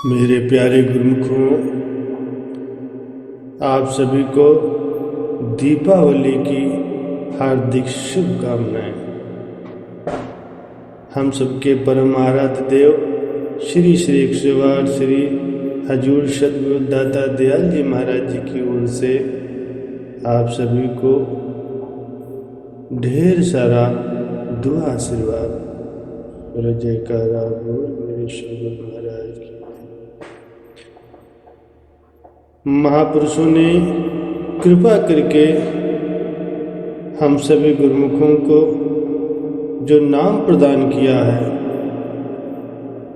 मेरे प्यारे गुरुमुखों, आप सभी को दीपावली की हार्दिक शुभकामनाएं। हम सबके परम आराध्य देव श्री श्री 108 श्री हजूर सद्गुरु दाता दयाल जी महाराज जी की ओर से आप सभी को ढेर सारा दुआ आशीर्वाद और जयकारा बोल मेरे सद्गुरु महाराज की। महापुरुषों ने कृपा करके हम सभी गुरुमुखों को जो नाम प्रदान किया है,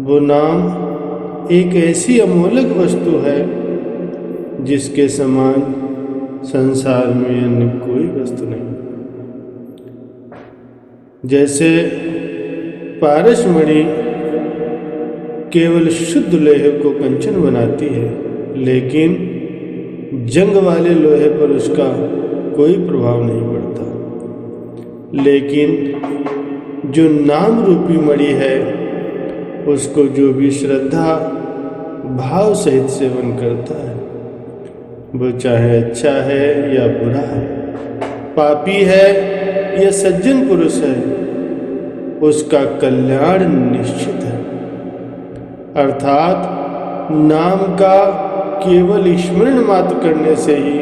वो नाम एक ऐसी अमोलक वस्तु है जिसके समान संसार में अन्य कोई वस्तु नहीं। जैसे पारसमणि केवल शुद्ध लोहे को कंचन बनाती है, लेकिन जंग वाले लोहे पर उसका कोई प्रभाव नहीं पड़ता। लेकिन जो नाम रूपी मणि है, उसको जो भी श्रद्धा भाव सहित सेवन करता है, वो चाहे अच्छा है या बुरा है, पापी है या सज्जन पुरुष है, उसका कल्याण निश्चित है। अर्थात नाम का केवल स्मरण मात्र करने से ही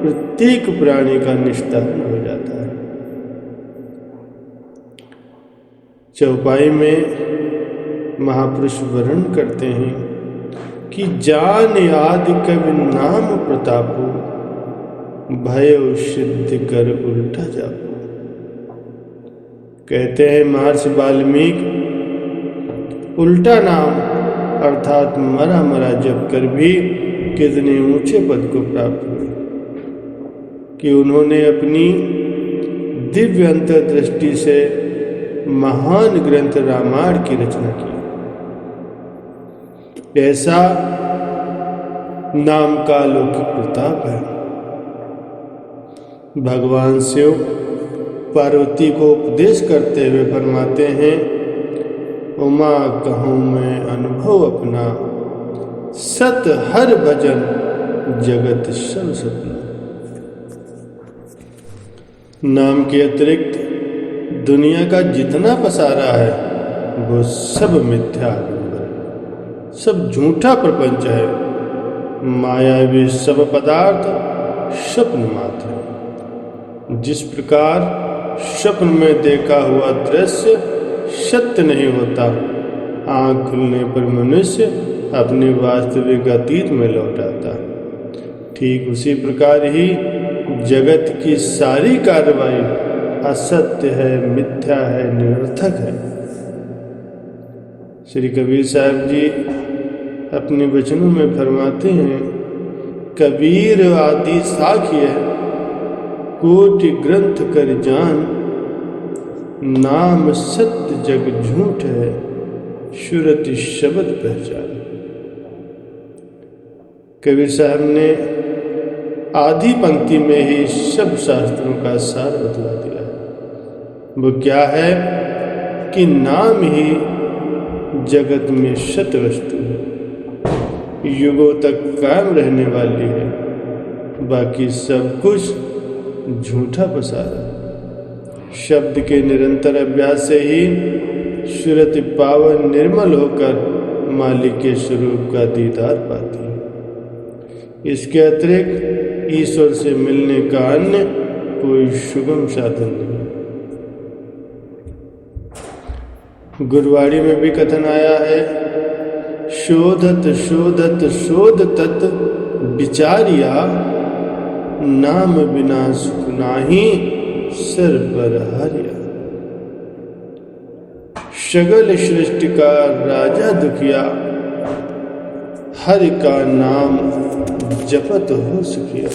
प्रत्येक प्राणी का निस्तारण हो जाता है। चौपाई में महापुरुष वर्णन करते हैं कि जान आदि कवि नाम प्रतापो, भयो सिद्ध कर उल्टा जापो। कहते हैं महर्षि वाल्मीकि उल्टा नाम अर्थात मरा मरा जप कर भी कितने ऊंचे पद को प्राप्त हुए कि उन्होंने अपनी दिव्य अंतर्दृष्टि से महान ग्रंथ रामायण की रचना की। ऐसा नाम का अलौकिक प्रताप है। भगवान शिव पार्वती को उपदेश करते हुए फरमाते हैं, उमा कहूँ मैं अनुभव अपना, सत हर भजन जगत सब सपना। नाम के अतिरिक्त दुनिया का जितना पसारा है, वो सब मिथ्या है, सब झूठा प्रपंच है। मायावी सब पदार्थ स्वप्न मात्र है। जिस प्रकार स्वप्न में देखा हुआ दृश्य सत्य नहीं होता, आँख खुलने पर मनुष्य अपने वास्तविक अतीत में लौट आता, ठीक उसी प्रकार ही जगत की सारी कार्रवाई असत्य है, मिथ्या है, निरर्थक है। श्री कबीर साहब जी अपने वचनों में फरमाते हैं, कबीर आदि साखिय कोटि ग्रंथ कर जान, नाम सत्य जग झूठ है, सुरति शब्द पहचान। कबीर साहब ने आधी पंक्ति में ही सब शास्त्रों का सार बतला दिया। वो क्या है कि नाम ही जगत में सत्य वस्तु है, युगों तक कायम रहने वाली है, बाकी सब कुछ झूठा पसारा। शब्द के निरंतर अभ्यास से ही सुरति पावन निर्मल होकर मालिक के स्वरूप का दीदार पाती है। इसके अतिरिक्त ईश्वर से मिलने का अन्य कोई सुगम साधन नहीं। गुरवाणी में भी कथन आया है, शोधत शोधत शोध तत् विचारिया, नाम बिना सुख नाही सर पर हारिया। सगल सृष्टि का राजा दुखिया, हरि का नाम जपत हो सकिया।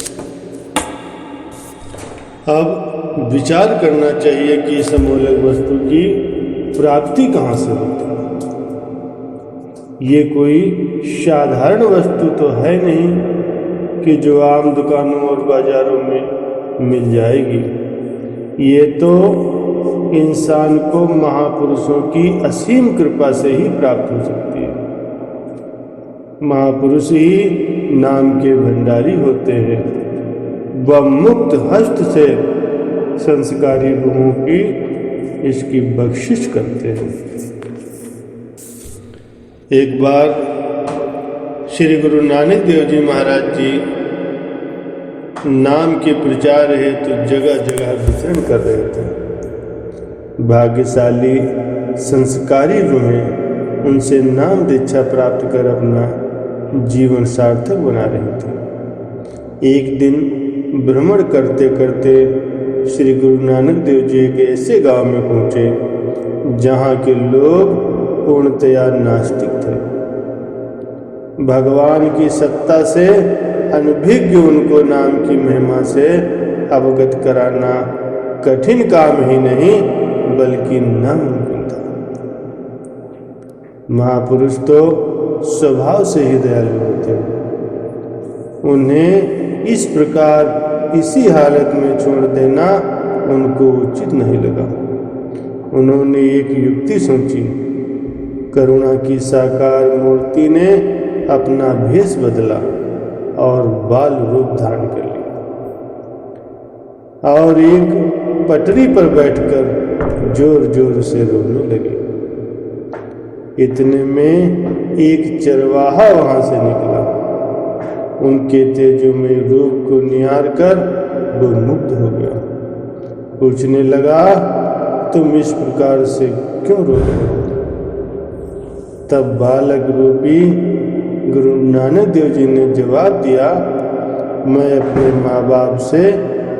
अब विचार करना चाहिए कि इस अमूल्य वस्तु की प्राप्ति कहाँ से होती है। ये कोई साधारण वस्तु तो है नहीं कि जो आम दुकानों और बाजारों में मिल जाएगी। ये तो इंसान को महापुरुषों की असीम कृपा से ही प्राप्त हो सकती है। महापुरुष ही नाम के भंडारी होते हैं। वह मुक्त हस्त से संस्कारी रूहों की इसकी बख्शिश करते हैं। एक बार श्री गुरु नानक देव जी महाराज जी नाम के प्रचार हेतु जगह जगह विचरण कर रहे थे। भाग्यशाली संस्कारी रूहें उनसे नाम दीक्षा प्राप्त कर अपना जीवन सार्थक बना रही थी। एक दिन भ्रमण करते करते श्री गुरु नानक देव जी एक ऐसे गांव में पहुंचे जहां के लोग पूर्णतया नास्तिक थे। भगवान की सत्ता से अनभिज्ञ उनको नाम की महिमा से अवगत कराना कठिन काम ही नहीं बल्कि नामुमकिन था। महापुरुष तो स्वभाव से ही दयालु होते हैं। उन्हें इस प्रकार इसी हालत में छोड़ देना उनको उचित नहीं लगा। उन्होंने एक युक्ति सोची। करुणा की साकार मूर्ति ने अपना भेष बदला और बाल रूप धारण कर लिया और एक पटरी पर बैठकर जोर जोर से रोने लगे। इतने में एक चरवाहा वहां से निकला। उनके तेजोमय रूप को निहार कर वो मुग्ध हो गया। पूछने लगा, तुम इस प्रकार से क्यों रो रहे हो? तब बालक रूपी गुरु नानक देव जी ने जवाब दिया, मैं अपने माँ बाप से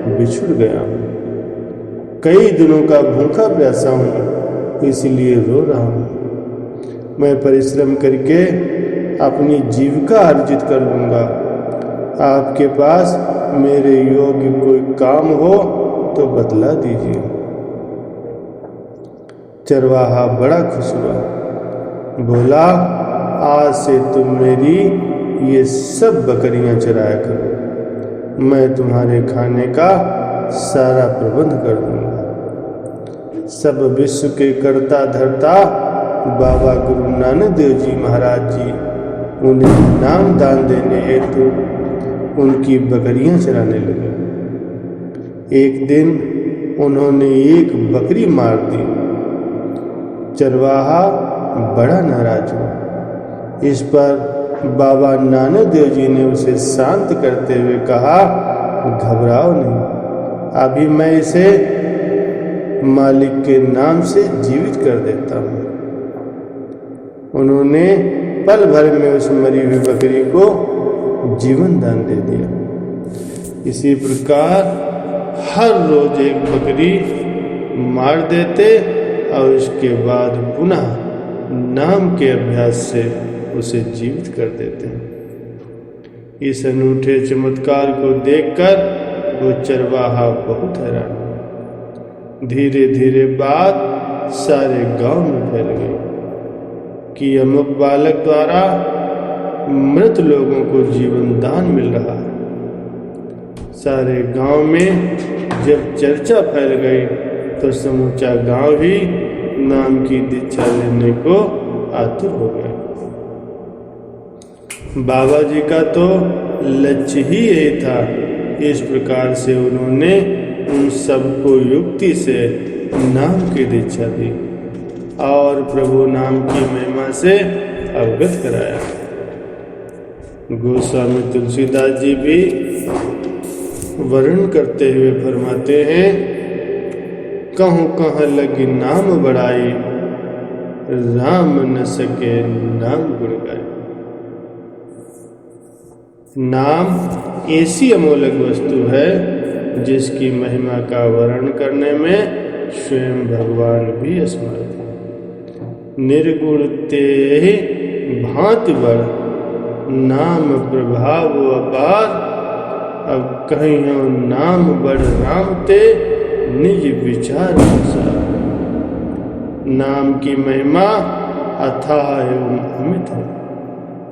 बिछुड़ गया हूँ। कई दिनों का भूखा प्यासा हूँ, इसलिए रो रहा हूँ। मैं परिश्रम करके अपनी जीविका अर्जित कर लूँगा। आपके पास मेरे योग्य कोई काम हो तो बतला दीजिए। चरवाहा बड़ा खुश हुआ। बोला, आज से तुम मेरी ये सब बकरियां चराया करो। मैं तुम्हारे खाने का सारा प्रबंध कर दूंगा। सब विश्व के कर्ता धर्ता बाबा गुरु नानक देव जी महाराज जी उन्हें नाम दान देने हेतु उनकी बकरियां चराने लगे। एक दिन उन्होंने एक बकरी मार दी। चरवाहा बड़ा नाराज हुआ। इस पर बाबा नानक देव जी ने उसे शांत करते हुए कहा, घबराओ नहीं, अभी मैं इसे मालिक के नाम से जीवित कर देता हूँ। उन्होंने पल भर में उस मरी हुई बकरी को जीवन दान दे दिया। इसी प्रकार हर रोज एक बकरी मार देते और उसके बाद पुनः नाम के अभ्यास से उसे जीवित कर देते हैं। इस अनूठे चमत्कार को देखकर वो चरवाहा बहुत हैरान हुआ। धीरे धीरे बात सारे गांव में फैल गई कि अमुक बालक द्वारा मृत लोगों को जीवन दान मिल रहा है। सारे गांव में जब चर्चा फैल गई तो समूचा गांव ही नाम की दीक्षा लेने को आतुर हो गया। बाबा जी का तो लक्ष्य ही यही था। इस प्रकार से उन्होंने उन सबको युक्ति से नाम की दीक्षा दी और प्रभु नाम की महिमा से अवगत कराया। गोस्वामी तुलसीदास जी भी वर्णन करते हुए फरमाते हैं, कहूँ कहाँ लगी नाम बढ़ाई, राम न सके नाम गुण गाए। नाम ऐसी अमोलक वस्तु है जिसकी महिमा का वर्णन करने में स्वयं भगवान भी असमर्थ है। निर्गुण ते भांति बढ़, नाम प्रभाव अपार। अब कहीं नाम बढ़ राम ते, निज विचार अनुसार। नाम की महिमा अथाह एवं अमित है।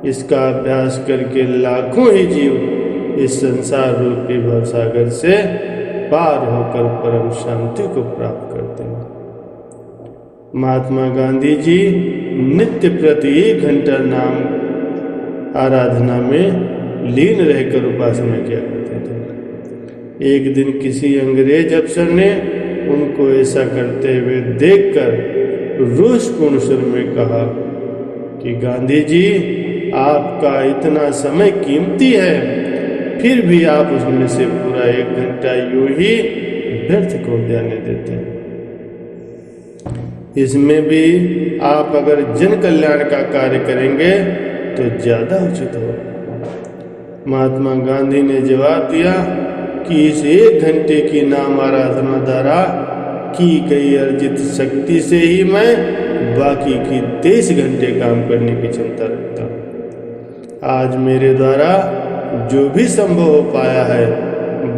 इसका अभ्यास करके लाखों ही जीव इस संसार रूपी भवसागर से पार होकर परम शांति को प्राप्त करते हैं। महात्मा गांधी जी नित्य प्रति 1 घंटा नाम आराधना में लीन रहकर उपासना किया करते थे। एक दिन किसी अंग्रेज अफसर ने उनको ऐसा करते हुए देखकर रोषपूर्ण स्वर में कहा कि गांधी जी, आपका इतना समय कीमती है, फिर भी आप उसमें से पूरा 1 घंटा यूं ही व्यर्थ को जाने देते हैं। इसमें भी आप अगर जन कल्याण का कार्य करेंगे तो ज्यादा उचित हो। महात्मा गांधी ने जवाब दिया कि इस 1 घंटे की नाम आराधना द्वारा की गई अर्जित शक्ति से ही मैं बाकी की 23 घंटे काम करने की क्षमता रखता हूँ। आज मेरे द्वारा जो भी संभव हो पाया है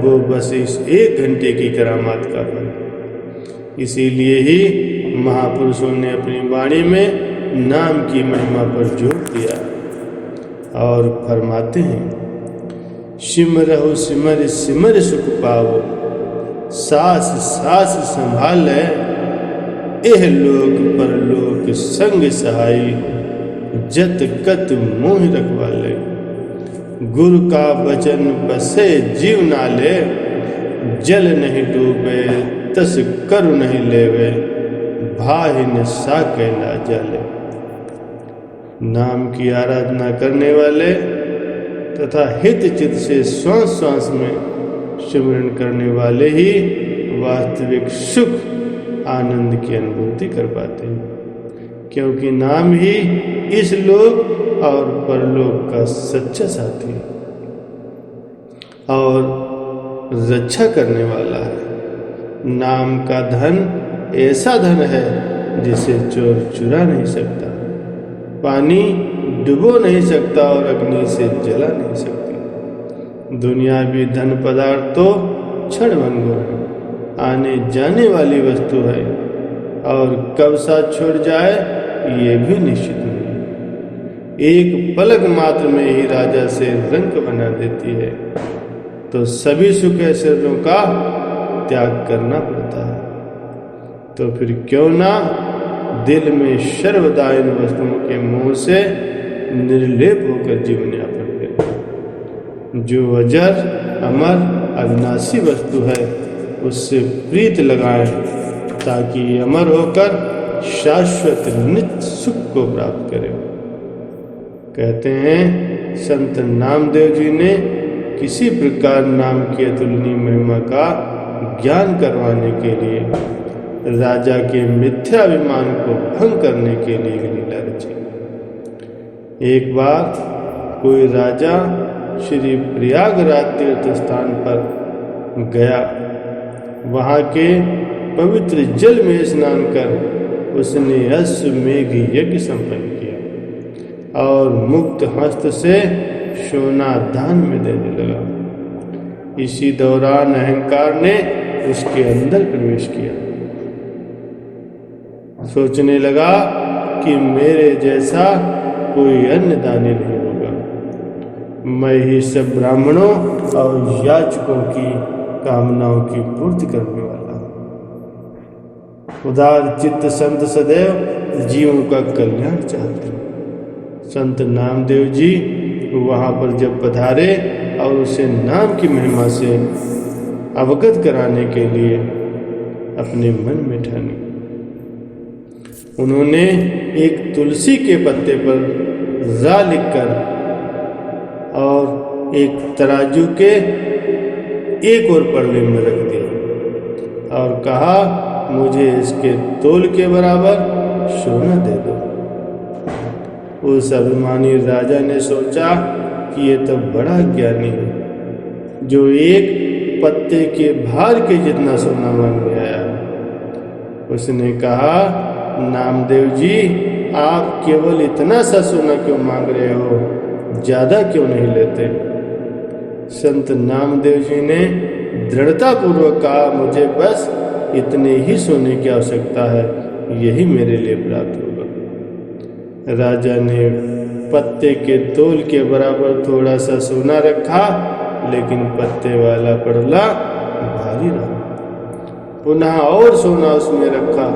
वो बस इस 1 घंटे की करामात का फल है। इसीलिए ही महापुरुषों ने अपनी वाणी में नाम की महिमा पर जोर दिया और फरमाते हैं, सिमरहु सिमर सिमर सुख पावो, सास सास संभाल एह लोक परलोक संग सहाई, जत कत मोह रखवाले। गुरु का वचन बसे जीव नाले, जल नहीं डूबे तस करु नहीं लेवे, भाहिन साके ना जाले। नाम की आराधना करने वाले तथा हित चित से श्वास श्वास में सिमरन करने वाले ही वास्तविक सुख आनंद की अनुभूति कर पाते हैं, क्योंकि नाम ही इस लोक और परलोक का सच्चा साथी और रक्षा करने वाला है। नाम का धन ऐसा धन है जिसे चोर चुरा नहीं सकता, पानी डुबो नहीं सकता और अग्नि से जला नहीं सकती। दुनियावी धन पदार्थ तो क्षणभंगुर है, आने जाने वाली वस्तु है और कब साथ छोड़ जाए ये भी निश्चित नहीं। एक पलक मात्र में ही राजा से रंक बना देती है, तो सभी सुख ऐश्वर्यों का त्याग करना पड़ता है। तो फिर क्यों ना दिल में सर्वदा इन वस्तुओं के मोह से निर्लेप होकर जीवन यापन करें। जो अजर अमर अविनाशी वस्तु है उससे प्रीत लगाएं, ताकि अमर होकर शाश्वत नित्य सुख को प्राप्त करें। कहते हैं संत नामदेव जी ने किसी प्रकार नाम की अतुलनीय महिमा का ज्ञान करवाने के लिए राजा के मिथ्याभिमान को भंग करने के लिए लीला रची। एक बार कोई राजा श्री प्रयागराज तीर्थ स्थान पर गया। वहाँ के पवित्र जल में स्नान कर उसने अश्वमेघ यज्ञ संपन्न किया और मुक्त हस्त से सोना दान में देने लगा। इसी दौरान अहंकार ने उसके अंदर प्रवेश किया। सोचने लगा कि मेरे जैसा कोई अन्य दानी नहीं होगा, मैं ही सब ब्राह्मणों और याचकों की कामनाओं की पूर्ति करने वाला हूँ। उदार चित्त संत सदैव जीवों का कल्याण चाहते हैं। संत नामदेव जी वहाँ पर जब पधारे और उसे नाम की महिमा से अवगत कराने के लिए अपने मन में ठानी, उन्होंने एक तुलसी के पत्ते पर रा लिखकर और एक तराजू के एक और पल्ले में रख दिया और कहा, मुझे इसके तोल के बराबर सोना दे दो। उस अभिमानी राजा ने सोचा कि ये तो बड़ा ज्ञानी है जो एक पत्ते के भार के जितना सोना मांगने आया। उसने कहा, नामदेव जी, आप केवल इतना सा सोना क्यों मांग रहे हो, ज्यादा क्यों नहीं लेते? संत नामदेव जी ने दृढ़ता पूर्वक कहा, मुझे बस इतने ही सोने की आवश्यकता है, यही मेरे लिए पर्याप्त होगा। राजा ने पत्ते के तोल के बराबर थोड़ा सा सोना रखा, लेकिन पत्ते वाला पड़ला भारी भारी रहा। पुनः और सोना उसमें रखा,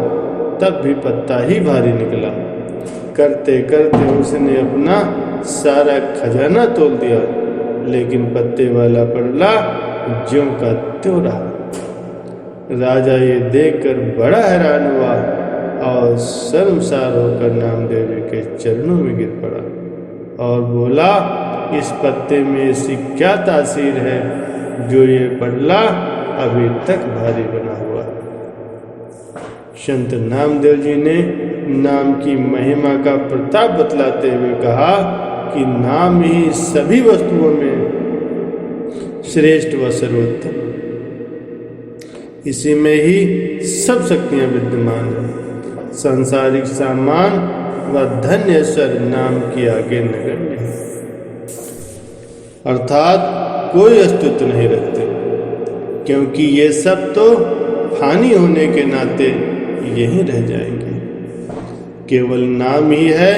तब भी पत्ता ही भारी निकला। करते करते उसने अपना सारा खजाना तोल दिया, लेकिन पत्ते वाला पड़ला ज्यों का त्यों रहा। राजा ये देखकर बड़ा हैरान हुआ और शर्मसार होकर नामदेव जी के चरणों में गिर पड़ा और बोला, इस पत्ते में ऐसी क्या तासीर है जो ये पड़ला अभी तक भारी बना हुआ। संत नामदेव जी ने नाम की महिमा का प्रताप बतलाते हुए कहा कि नाम ही सभी वस्तुओं में श्रेष्ठ व सर्वोत्तम, इसी में ही सब शक्तियां विद्यमान हैं। सांसारिक सामान व धन्य ऐश्वर्य नाम के आगे नगण्य है, अर्थात कोई अस्तित्व नहीं रखते, क्योंकि ये सब तो हानि होने के नाते यहीं रह जाएंगे। केवल नाम ही है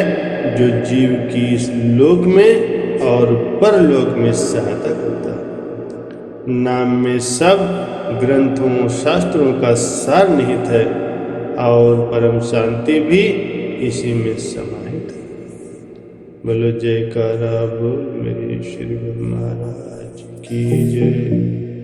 जो जीव की इस लोक में और परलोक में सहायता करता है। नाम में सब ग्रंथों शास्त्रों का सार निहित है और परम शांति भी इसी में समाहित है। बोलो जयकारा बोल मेरे श्री गुरु महाराज की जय।